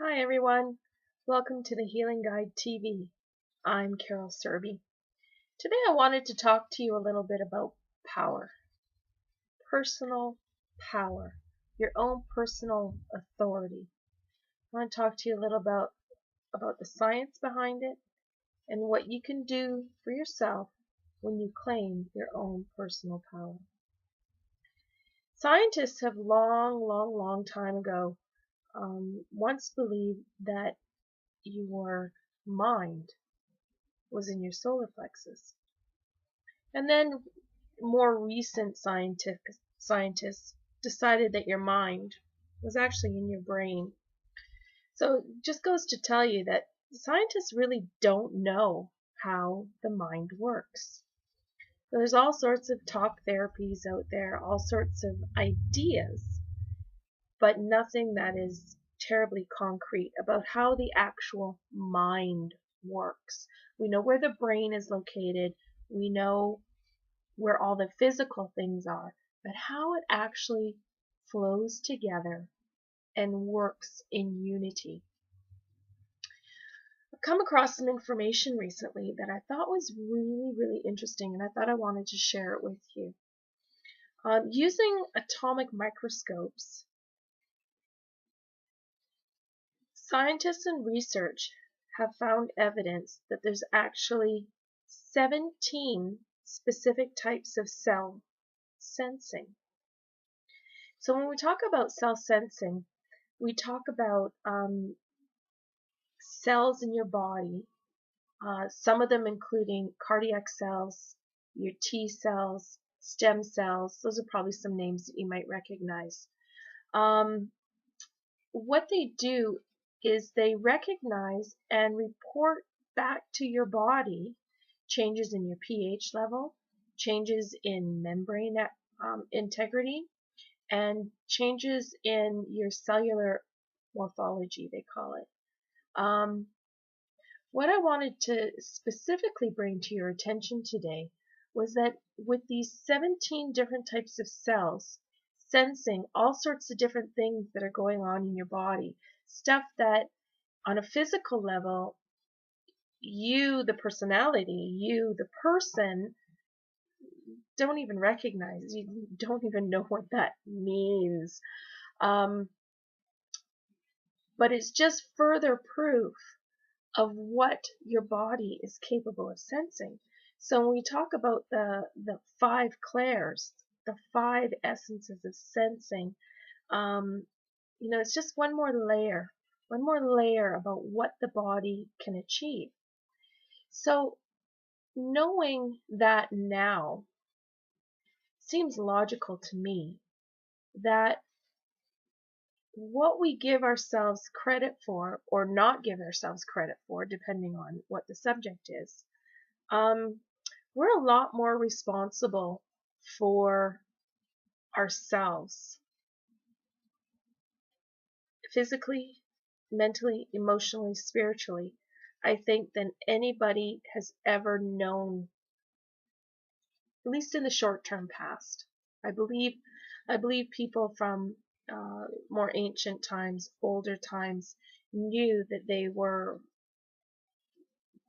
Hi everyone, welcome to the Healing Guide TV. I'm Carol Serby. Today I wanted to talk to you a little bit about power, personal power, your own personal authority. I want to talk to you a little about the science behind it and what you can do for yourself when you claim your own personal power. Scientists have long time ago once believed that your mind was in your solar plexus. And then more recent scientists decided that your mind was actually in your brain. So it just goes to tell you that scientists really don't know how the mind works. So there's all sorts of talk therapies out there, all sorts of ideas, but nothing that is terribly concrete about how the actual mind works. We know where the brain is located. We know where all the physical things are, but how it actually flows together and works in unity. I've come across some information recently that I thought was really interesting, and I thought I wanted to share it with you. Using atomic microscopes, scientists and research have found evidence that there's actually 17 specific types of cell sensing. So when we talk about cell sensing, we talk about cells in your body, some of them including cardiac cells, your T cells, stem cells. Those are probably some names that you might recognize. What they do is they recognize and report back to your body changes in your pH level, changes in membrane integrity, and changes in your cellular morphology, they call it. What I wanted to specifically bring to your attention today was that with these 17 different types of cells sensing all sorts of different things that are going on in your body, stuff that on a physical level, you, the personality, you, the person, don't even recognize. You don't even know what that means. But it's just further proof of what your body is capable of sensing. So when we talk about the five clairs, the five essences of sensing, it's just one more layer about what the body can achieve. So knowing that now seems logical to me that what we give ourselves credit for or not give ourselves credit for, depending on what the subject is, we're a lot more responsible for ourselves physically, mentally, emotionally, spiritually, I think, than anybody has ever known, at least in the short-term past. I believe people from more ancient times, older times, knew that they were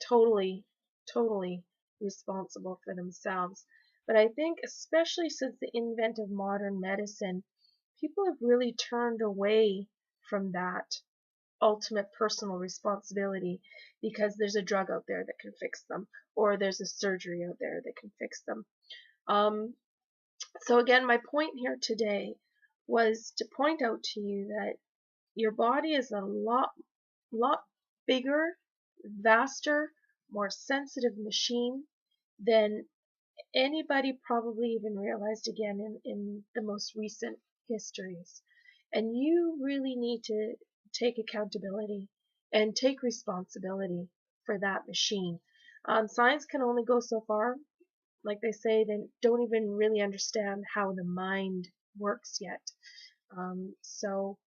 totally responsible for themselves. But I think especially since the advent of modern medicine, people have really turned away from that ultimate personal responsibility because there's a drug out there that can fix them, or there's a surgery out there that can fix them. So again, my point here today was to point out to you that your body is a lot bigger, vaster, more sensitive machine than anybody probably even realized, again, in the most recent histories. And you really need to take accountability and take responsibility for that machine. Science can only go so far. Like they say, they don't even really understand how the mind works yet. So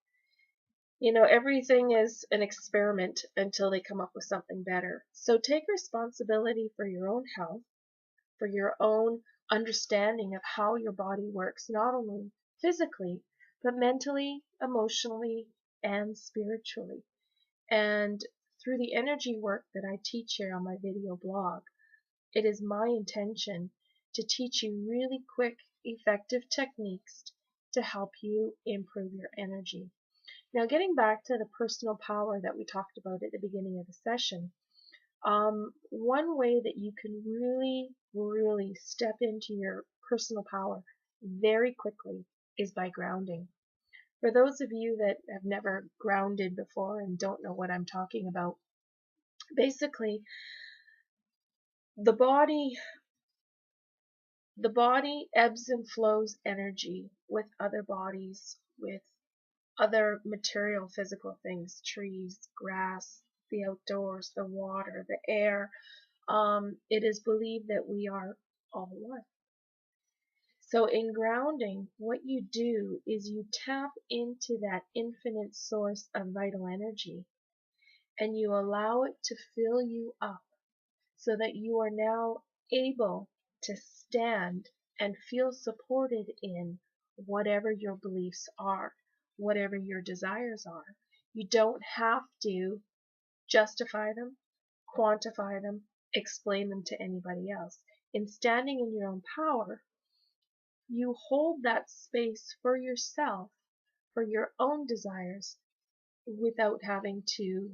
everything is an experiment until they come up with something better. So take responsibility for your own health, for your own understanding of how your body works, not only physically, but mentally, emotionally, and spiritually. And through the energy work that I teach here on my video blog, it is my intention to teach you really quick, effective techniques to help you improve your energy. Now, getting back to the personal power that we talked about at the beginning of the session, one way that you can really step into your personal power very quickly is by grounding. For those of you that have never grounded before and don't know what I'm talking about, basically the body ebbs and flows energy with other bodies, with other material physical things, trees, grass, the outdoors, the water, the air. It is believed that we are all one. So in grounding, what you do is you tap into that infinite source of vital energy and you allow it to fill you up so that you are now able to stand and feel supported in whatever your beliefs are, whatever your desires are. You don't have to justify them, quantify them, explain them to anybody else. In standing in your own power, you hold that space for yourself, for your own desires, without having to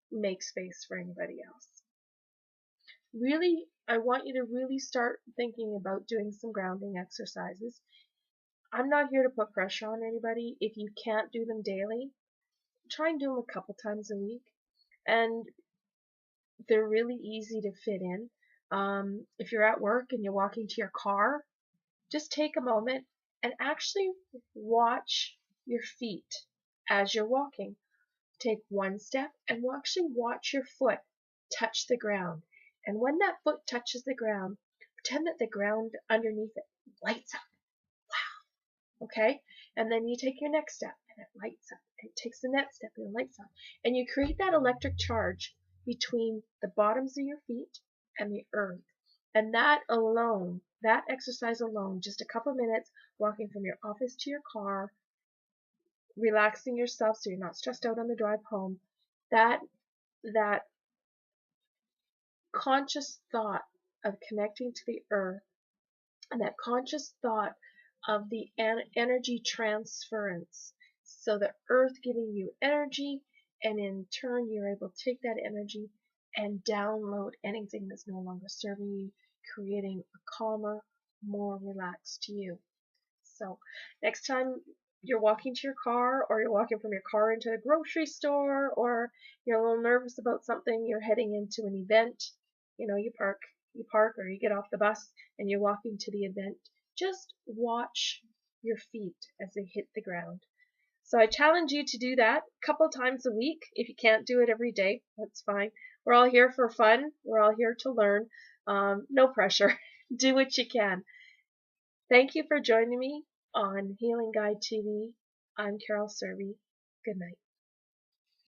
make space for anybody else. Really, I want you to really start thinking about doing some grounding exercises. I'm not here to put pressure on anybody. If you can't do them daily, try and do them a couple times a week. And they're really easy to fit in. If you're at work and you're walking to your car, just take a moment and actually watch your feet as you're walking. Take one step and actually watch your foot touch the ground. And when that foot touches the ground, pretend that the ground underneath it lights up. Wow. Okay? And then you take your next step and it lights up. And it takes the next step and it lights up. And you create that electric charge between the bottoms of your feet and the earth. And that alone, that exercise alone, just a couple of minutes walking from your office to your car, relaxing yourself so you're not stressed out on the drive home, that conscious thought of connecting to the earth and that conscious thought of the energy transference. So the earth giving you energy, and in turn you're able to take that energy and download anything that's no longer serving you, creating a calmer, more relaxed you. So next time you're walking to your car, or you're walking from your car into the grocery store, or you're a little nervous about something, you're heading into an event, you park or you get off the bus and you're walking to the event, just watch your feet as they hit the ground. So I challenge you to do that a couple times a week. If you can't do it every day, that's fine. We're all here for fun. We're all here to learn. No pressure. Do what you can. Thank you for joining me on Healing Guide TV. I'm Carol Serby. Good night.